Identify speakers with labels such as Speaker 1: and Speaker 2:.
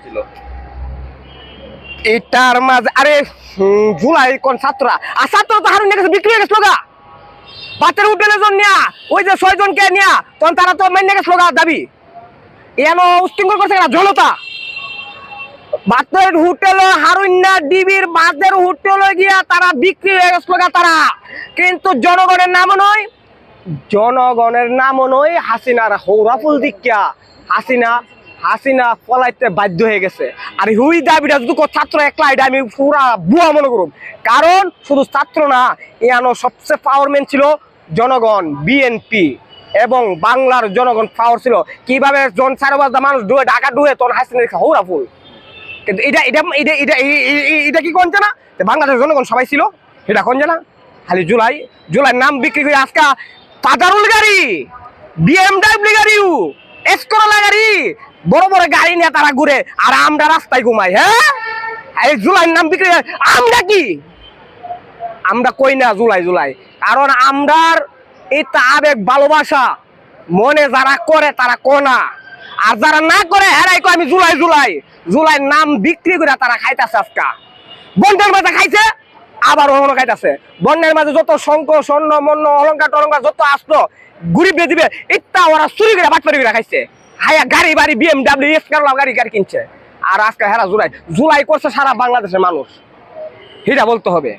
Speaker 1: ছিল?
Speaker 2: এটার মাঝে আরে জুলাই কোন ছাত্ররা আর ছাত্র তো হারুন গেছে বিক্রি হয়ে গেছিল গা বাচ্চার হোটেলের জন্য ওই যে 6 জনকে নিয়া তখন তারা তো মাইনে গেছিল গা দাবি এন উশৃঙ্খল করছে না জনতা বাচ্চার হোটেল হারুন্না ডিবির বাদের হোটেল গিয়া তারা বিক্রি হয়ে গেছিল গা তারা কিন্তু জনগণের নামও নয় হাসিনার হৌরাফুল দিকিয়া হাসিনা পলাইতে বাধ্য হয়ে গেছে আর হুই দাবিটা যদি ছাত্র একলা এটা আমি পুরা বুয়া মনে করুন কারণ শুধু ছাত্র না ইয়ানো সবচেয়ে পাওয়ারম্যান ছিল জনগণ বিএনপি এবং বাংলার জনগণ পাওয়ার ছিল কিভাবে জন 4,000 মানুষ ডুয়ে ঢাকা ডুয়ে তখন হাসিনার হৌরাফুল কিন্তু এটা কি কোন জানা বাংলাদেশের জনগণ সবাই ছিল এটা কোন জানা খালি জুলাই নাম বিক্রি করে আজকে পাজারুল গাড়ি বিএমডব্লিউ গাড়ি এসকোলা গাড়ি বড় বড় গাড়ি নিয়ে তারা ঘুরে আর আমরা রাস্তায় ঘুমাই হ্যাঁ এই জুলাই নাম বিক্রি আমরা কি আমরা কই না জুলাই কারণ আমরার এই আবেগ ভালোবাসা মনে যারা করে তারা কোনা আর যারা না করে হেরাই কো আমি জুলাই নাম বিক্রি করে তারা খাইতেছে আজকা বন্ডের মাঝে খাইছে আবার অন্য খাইতেছে বন্যের মাঝে যত শঙ্খ স্বর্ণ মন্য অলঙ্কার টলঙ্কার যত আসলো ঘুরি বেয়ে দিবে ইত্যা ওরা চুরি করে বাটপারি করে খাইছে হায়া গাড়ি বাড়ি বিএমডব্লিউ এসকোলা গাড়ি কিনছে আর আজকে হেরা জুলাই করছে সারা বাংলাদেশের মানুষ এটা বলতে হবে।